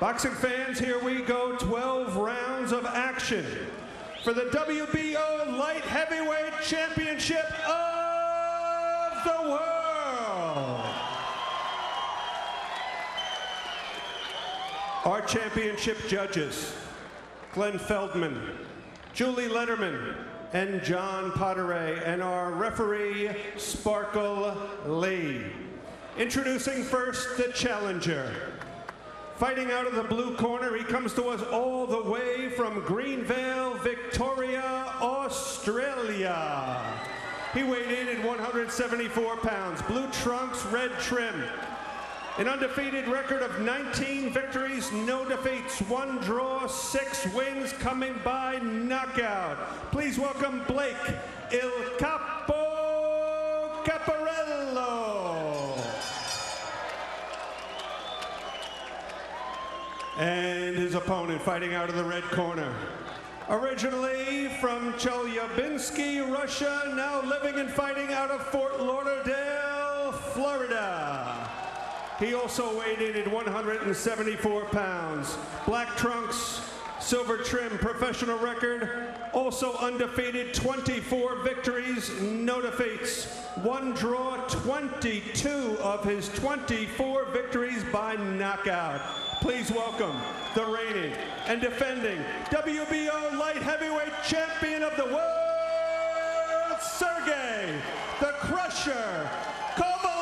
Boxing fans, here we go, 12 rounds of action for the WBO Light Heavyweight Championship of the world. Our championship judges, Glenn Feldman, Julie Letterman, and John Potteray, and our referee, Sparkle Lee. Introducing first the challenger. Fighting out of the blue corner, he comes to us all the way from Greenvale, Victoria, Australia. He weighed in at 174 pounds, blue trunks, red trim. An undefeated record of 19 victories, no defeats, 1 draw, 6 wins, coming by knockout. Please welcome Blake Il Capo Caparello. And his opponent fighting out of the red corner. Originally from Chelyabinsk, Russia, now living and fighting out of Fort Lauderdale, Florida. He also weighed in at 174 pounds. Black trunks, silver trim, professional record. Also undefeated, 24 victories, no defeats. 1 draw, 22 of his 24 victories by knockout. Please welcome the reigning and defending WBO Light Heavyweight Champion of the world, Sergey the Crusher Kovalev.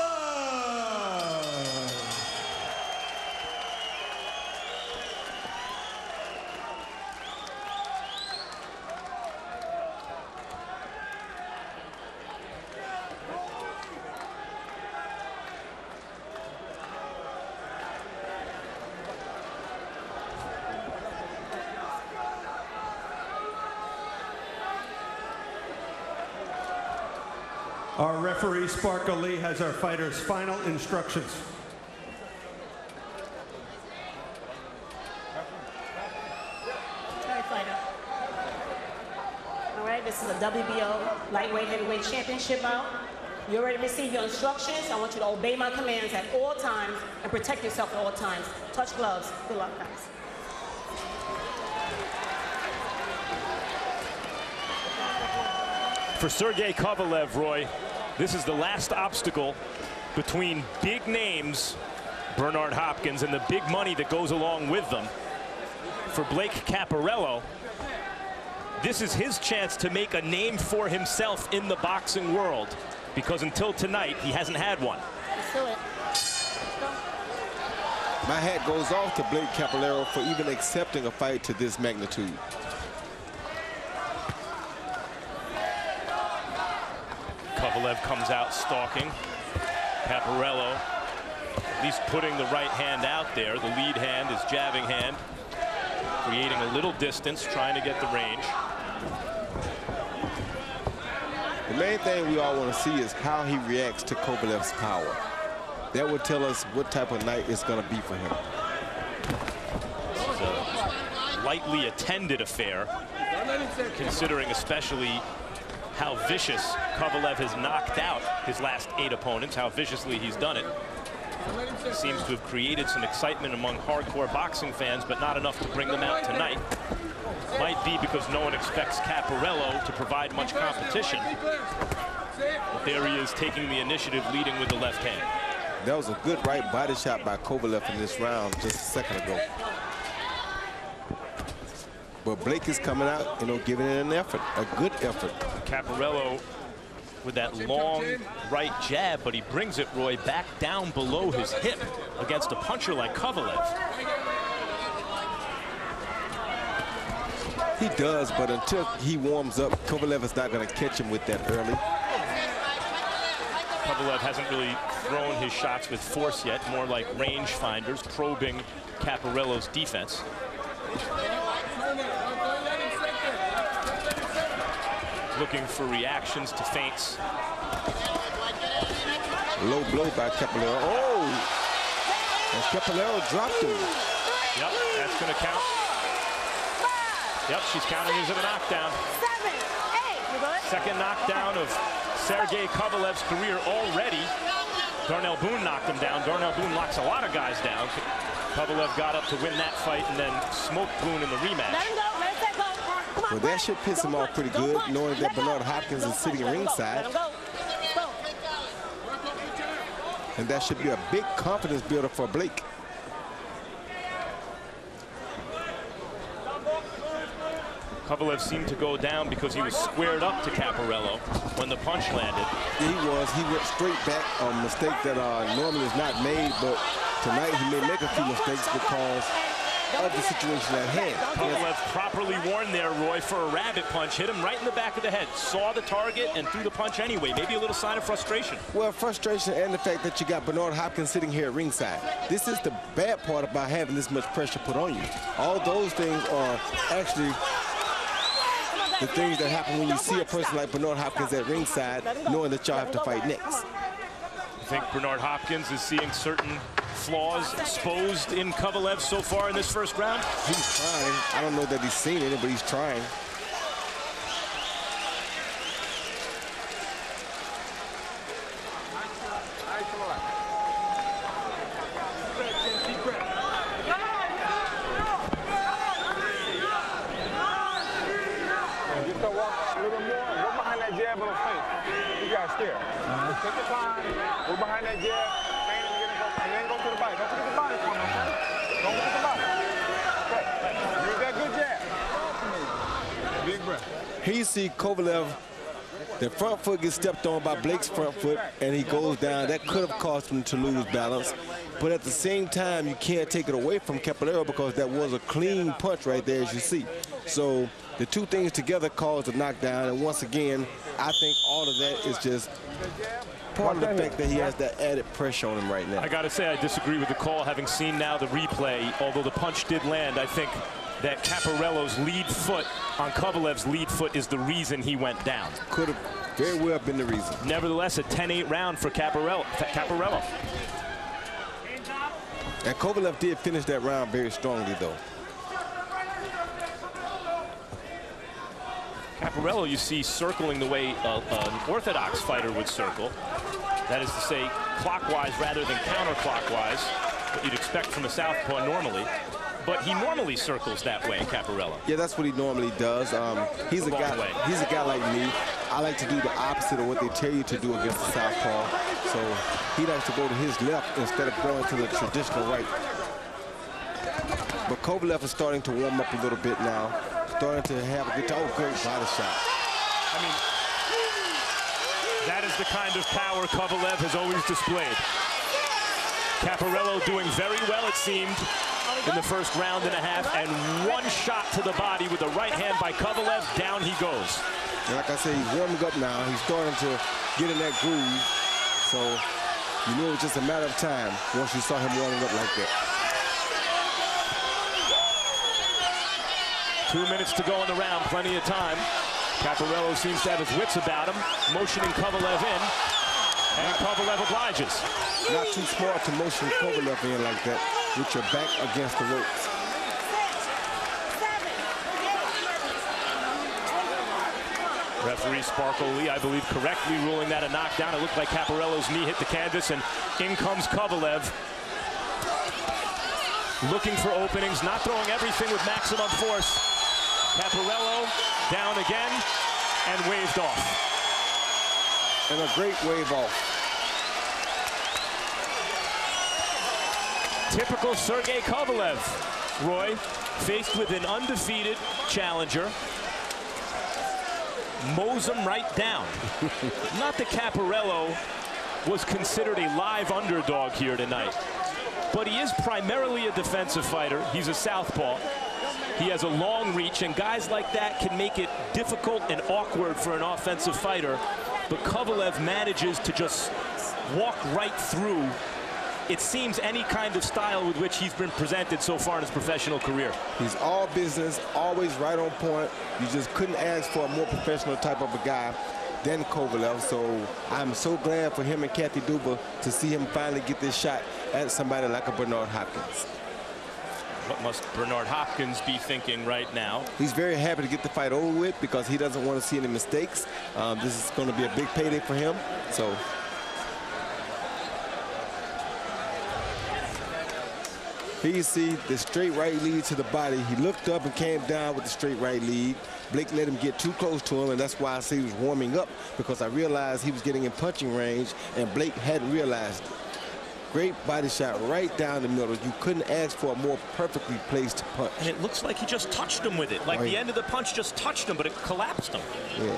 Our referee, Sparkle Lee, has our fighters' final instructions. All right, fighter. All right, this is a WBO Lightweight Heavyweight Championship bout. You're ready to receive your instructions. I want you to obey my commands at all times and protect yourself at all times. Touch gloves. Good luck, guys. For Sergey Kovalev, Roy, this is the last obstacle between big names, Bernard Hopkins, and the big money that goes along with them. For Blake Caparello, this is his chance to make a name for himself in the boxing world, because until tonight, he hasn't had one. Let's do it. My hat goes off to Blake Caparello for even accepting a fight to this magnitude. Kovalev comes out stalking. Caparello at least putting the right hand out there. The lead hand, his jabbing hand, creating a little distance, trying to get the range. The main thing we all want to see is how he reacts to Kovalev's power. That will tell us what type of night it's going to be for him. This is a lightly attended affair, considering especially how vicious Kovalev has knocked out his last 8 opponents, how viciously he's done it. Seems to have created some excitement among hardcore boxing fans, but not enough to bring them out tonight. Might be because no one expects Caparello to provide much competition. But there he is, taking the initiative, leading with the left hand. That was a good right body shot by Kovalev in this round just a second ago. But Blake is coming out, giving it an effort, a good effort. Caparello with that long right jab, but he brings it, Roy, back down below his hip against a puncher like Kovalev. He does, but until he warms up, Kovalev is not going to catch him with that early. Kovalev hasn't really thrown his shots with force yet, more like range finders, probing Caparello's defense. Looking for reactions to feints. Low blow by Caparello. Oh! And Caparello dropped him. Yep, that's going to count. Yep, she's counting as a knockdown. 7, 8. Second knockdown of Sergey Kovalev's career already. Darnell Boone knocked him down. Darnell Boone locks a lot of guys down. Kovalev got up to win that fight and then smoked Boone in the rematch. Let him go. Let him go. Come on, Well, that should piss him off pretty good, knowing that Bernard Hopkins is sitting ringside. Let him go. Go. And that should be a big confidence builder for Blake. Kovalev seemed to go down because he was squared up to Caparello when the punch landed. He was. He went straight back, a mistake that normally is not made, but tonight he may make a few mistakes because of the situation at hand. Kovalev properly warned there, Roy, for a rabbit punch. Hit him right in the back of the head. Saw the target and threw the punch anyway. Maybe a little sign of frustration. Well, frustration and the fact that you got Bernard Hopkins sitting here at ringside. This is the bad part about having this much pressure put on you. All those things are actually the things that happen when you see a person like Bernard Hopkins at ringside, knowing that y'all have to fight next. I think Bernard Hopkins is seeing certain flaws exposed in Kovalev so far in this first round. He's trying. I don't know that he's seen it, but he's trying. Take your time, go behind that jab, and then go to the body. Don't forget the body for me, okay? Don't forget the body. Okay. Use that good jab. Big breath. Here you see Kovalev, the front foot gets stepped on by Blake's front foot, and he goes down. That could have caused him to lose balance. But at the same time, you can't take it away from Caparello because that was a clean punch right there, as you see. So the two things together caused a knockdown. And once again, I think all of that is just part of the fact that he has that added pressure on him right now. I got to say, I disagree with the call. Having seen now the replay, although the punch did land, I think that Caparello's lead foot on Kovalev's lead foot is the reason he went down. Could have very well been the reason. Nevertheless, a 10-8 round for Caparello. And Kovalev did finish that round very strongly, though. Caparello, you see, circling the way an orthodox fighter would circle. That is to say, clockwise rather than counterclockwise, what you'd expect from a southpaw normally. But he normally circles that way, Caparello. Yeah, that's what he normally does. He's a guy like me. I like to do the opposite of what they tell you to do against the southpaw. So he likes to go to his left instead of going to the traditional right. But Kovalev is starting to warm up a little bit now. Starting to have a good time. Oh, great body shot. I mean, that is the kind of power Kovalev has always displayed. Caparello doing very well, it seemed, in the first round and a half, and one shot to the body with the right hand by Kovalev. Down he goes. And like I said, he's warming up now. He's starting to get in that groove. So you knew it was just a matter of time once you saw him warming up like that. 2 minutes to go in the round, plenty of time. Caparello seems to have his wits about him, motioning Kovalev in, and Kovalev obliges. Not too smart to motion Kovalev in like that with your back against the ropes. Referee Sparkle Lee, I believe, correctly ruling that a knockdown. It looked like Caparello's knee hit the canvas, and in comes Kovalev. Looking for openings, not throwing everything with maximum force. Caparello down again and waved off. And a great wave off. Typical Sergey Kovalev, Roy, faced with an undefeated challenger, mows him right down. Not that Caparello was considered a live underdog here tonight, but he is primarily a defensive fighter. He's a southpaw. He has a long reach, and guys like that can make it difficult and awkward for an offensive fighter. But Kovalev manages to just walk right through, it seems, any kind of style with which he's been presented so far in his professional career. He's all business, always right on point. You just couldn't ask for a more professional type of a guy than Kovalev. So I'm so glad for him and Kathy Duba to see him finally get this shot at somebody like a Bernard Hopkins. What must Bernard Hopkins be thinking right now? He's very happy to get the fight over with because he doesn't want to see any mistakes. This is going to be a big payday for him. So Here you see the straight right lead to the body. He looked up and came down with the straight right lead. Blake let him get too close to him, and that's why I say he was warming up, because I realized he was getting in punching range, and Blake hadn't realized it. Great body shot right down the middle. You couldn't ask for a more perfectly placed punch. And it looks like he just touched him with it. Like the end of the punch just touched him, but it collapsed him. Yeah.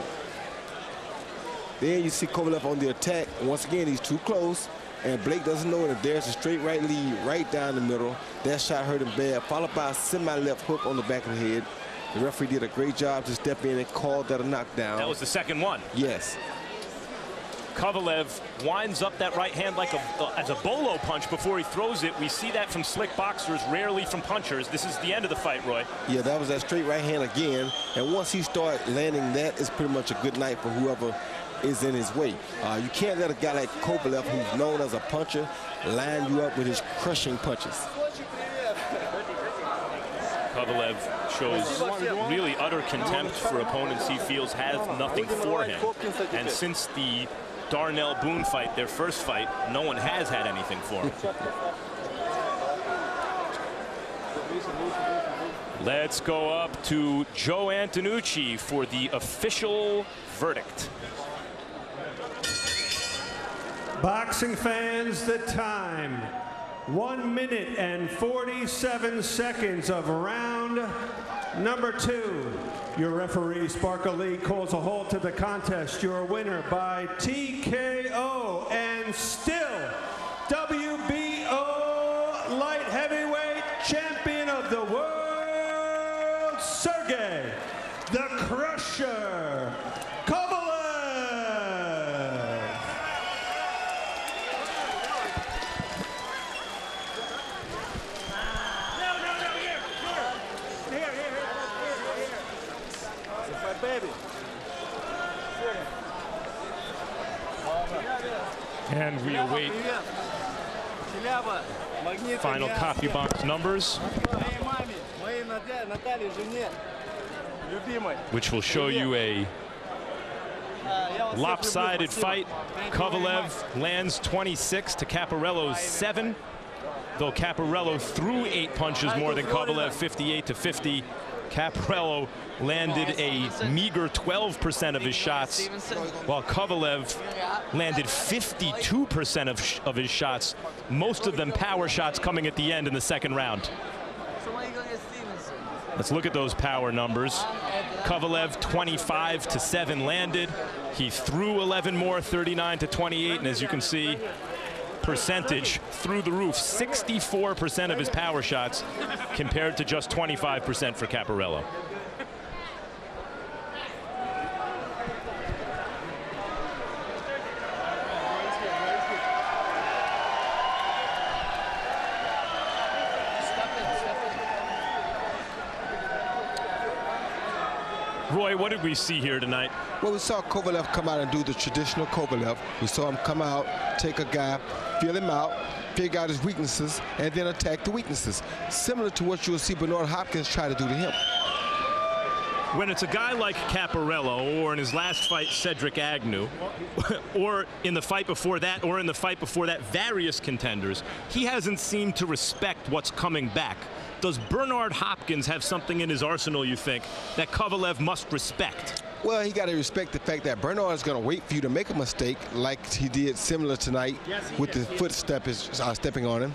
Then you see Kovalev on the attack. Once again, he's too close, and Blake doesn't know that there's a straight right lead right down the middle. That shot hurt him bad, followed by a semi-left hook on the back of the head. The referee did a great job to step in and call that a knockdown. That was the second one. Yes. Kovalev winds up that right hand like as a bolo punch before he throws it. We see that from slick boxers, rarely from punchers. This is the end of the fight, Roy. Yeah, that was that straight right hand again. And once he started landing that, it's pretty much a good night for whoever is in his way. You can't let a guy like Kovalev, who's known as a puncher, line you up with his crushing punches. Kovalev shows really utter contempt for opponents he feels has nothing for him. And since the Darnell Boone fight, their first fight, no one has had anything for him. Let's go up to Joe Antonucci for the official verdict. Boxing fans, the time. 1 minute and 47 seconds of round number 2. Your referee, Sparkle Lee, calls a halt to the contest. Your winner by TKO and still WBO light heavyweight champion of the world, Sergey the Crusher Kovalev. And we await final copy box numbers, which will show you a lopsided fight. Kovalev lands 26 to Caparello's 7, though Caparello threw 8 punches more than Kovalev, 58 to 50. Caparello landed a meager 12% of his shots, while Kovalev landed 52% of his shots, most of them power shots coming at the end in the second round. Let's look at those power numbers. Kovalev 25 to 7 landed. He threw 11 more, 39 to 28, and as you can see, percentage through the roof, 64% of his power shots compared to just 25% for Caparello. Roy, what did we see here tonight? Well, we saw Kovalev come out and do the traditional Kovalev. We saw him come out, take a guy, feel him out, figure out his weaknesses, and then attack the weaknesses. Similar to what you'll see Bernard Hopkins try to do to him. When it's a guy like Caparello, or in his last fight, Cedric Agnew, or in the fight before that, various contenders, he hasn't seemed to respect what's coming back. Does Bernard Hopkins have something in his arsenal, you think, that Kovalev must respect? Well, he got to respect the fact that Bernard is going to wait for you to make a mistake, like he did similar tonight with the foot stepping on him.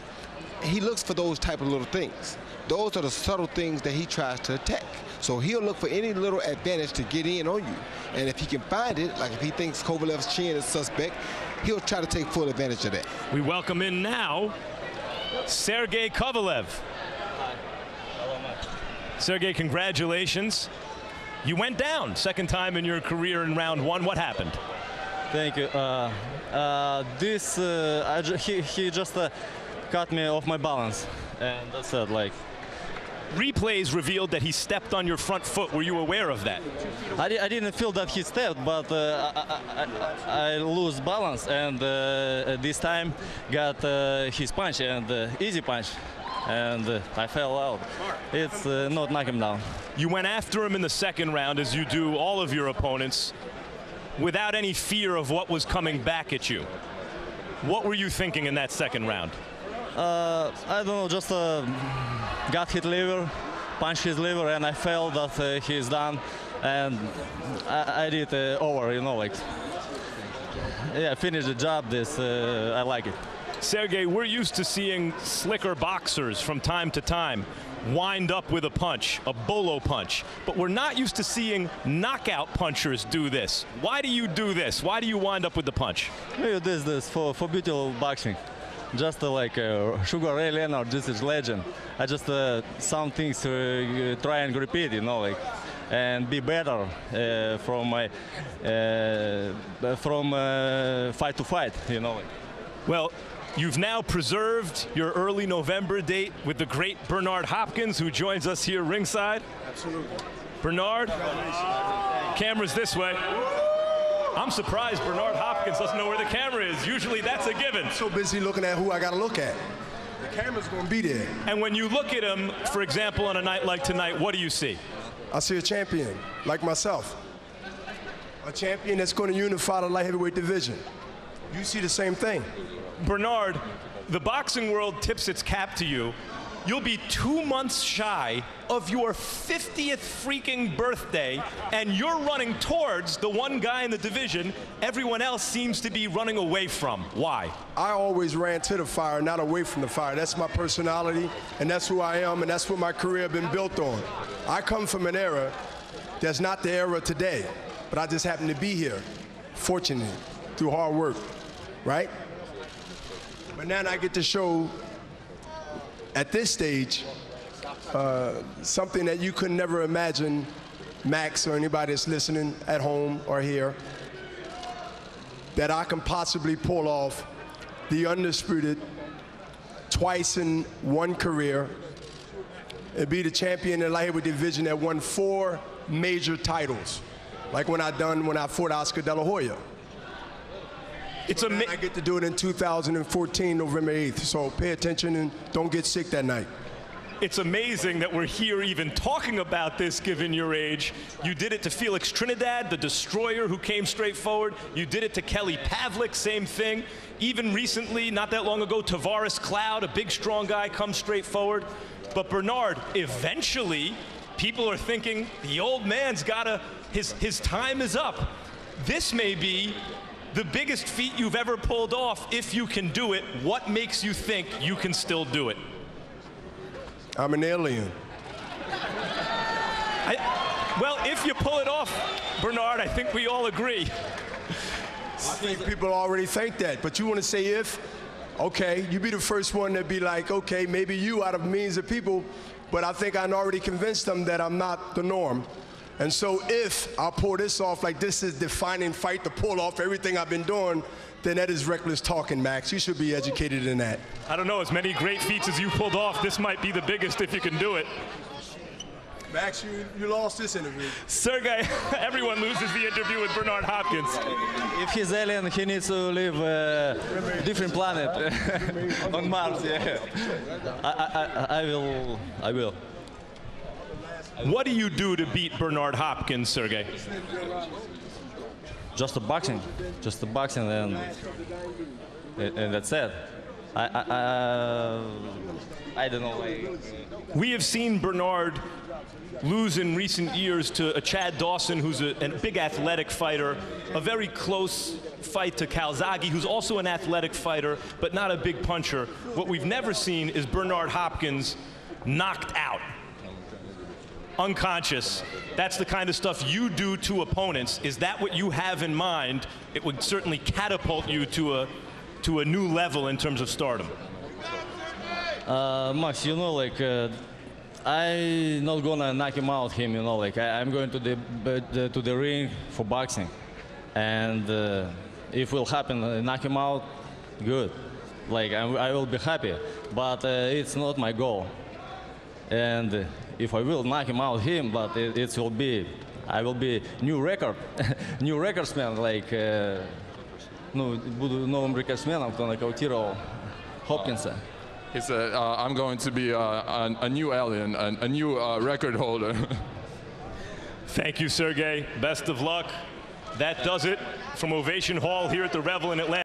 He looks for those type of little things. Those are the subtle things that he tries to attack. So he'll look for any little advantage to get in on you. And if he can find it, like if he thinks Kovalev's chin is suspect, he'll try to take full advantage of that. We welcome in now Sergey Kovalev. Sergey, congratulations. You went down second time in your career in round 1. What happened? Thank you. He just cut me off my balance, and that's it. Like, replays revealed that he stepped on your front foot. Were you aware of that? I didn't feel that he stepped, but I lose balance, and this time got his punch, and easy punch, and I fell out. It's not knock him down. You went after him in the second round, as you do all of your opponents, without any fear of what was coming back at you. What were you thinking in that second round? I don't know, just got hit liver, punched his liver, and I felt that he's done, and I did over, you know, like, yeah, finish the job. This I like it. Sergey, we're used to seeing slicker boxers from time to time wind up with a punch, a bolo punch, but we're not used to seeing knockout punchers do this. Why do you do this? Why do you wind up with the punch? I do this for beautiful boxing. Just like Sugar Ray Leonard, this is legend. I just some things try and repeat, you know, like, and be better from fight to fight, you know. Like. Well, you've now preserved your early November date with the great Bernard Hopkins, who joins us here ringside. Absolutely. Bernard, camera's this way. I'm surprised Bernard Hopkins doesn't know where the camera is. Usually that's a given. I'm so busy looking at who I got to look at. The camera's going to be there. And when you look at him, for example, on a night like tonight, what do you see? I see a champion like myself. A champion that's going to unify the light heavyweight division. You see the same thing. Bernard, the boxing world tips its cap to you. You'll be 2 months shy of your 50th freaking birthday, and you're running towards the one guy in the division everyone else seems to be running away from. Why? I always ran to the fire, not away from the fire. That's my personality, and that's who I am, and that's what my career has been built on. I come from an era that's not the era today, but I just happen to be here, fortunately, through hard work, right? But now I get to show, at this stage, something that you could never imagine, Max or anybody that's listening at home or here, that I can possibly pull off the undisputed twice in one career and be the champion in the light heavyweight division that won 4 major titles, like when I fought Oscar De La Hoya. I get to do it in 2014, November 8th. So pay attention and don't get sick that night. It's amazing that we're here even talking about this, given your age. You did it to Felix Trinidad, the destroyer who came straight forward. You did it to Kelly Pavlik, same thing. Even recently, not that long ago, Tavares Cloud, a big, strong guy, comes straight forward. But Bernard, eventually, people are thinking the old man's gotta, his time is up. This may be the biggest feat you've ever pulled off. If you can do it, what makes you think you can still do it? I'm an alien. Well, if you pull it off, Bernard, I think we all agree. I think people already think that, but you want to say if? Okay, you be the first one to be like, okay, maybe you out of millions of people, but I think I'm already convinced them that I'm not the norm. And so if I pull this off, like this is defining fight to pull off everything I've been doing, then that is reckless talking, Max. You should be educated in that. I don't know, as many great feats as you pulled off, this might be the biggest if you can do it. Max, you lost this interview. Sergey, everyone loses the interview with Bernard Hopkins. If he's alien, he needs to live a different planet on Mars. Yeah, I will. What do you do to beat Bernard Hopkins, Sergey? Just the boxing, and that's it. I don't know. We have seen Bernard lose in recent years to a Chad Dawson, who's a big athletic fighter, a very close fight to Calzaghe, who's also an athletic fighter, but not a big puncher. What we've never seen is Bernard Hopkins knocked out, unconscious. That's the kind of stuff you do to opponents. Is that what you have in mind? It would certainly catapult you to a new level in terms of stardom. Max, you know, like, I'm not gonna knock him out, you know, like, I'm going to the ring for boxing. And if it will happen, knock him out, good. Like, I will be happy, but it's not my goal. And if I will knock him out, but it will be, I will be new record, new recordsman, like, ну, буду новым рекордсменом, кто нокаутировал Хопкинса. He said, I'm going to be a new alien, a new record holder. Thank you, Sergey. Best of luck. That does it from Ovation Hall here at the Revel in Atlanta.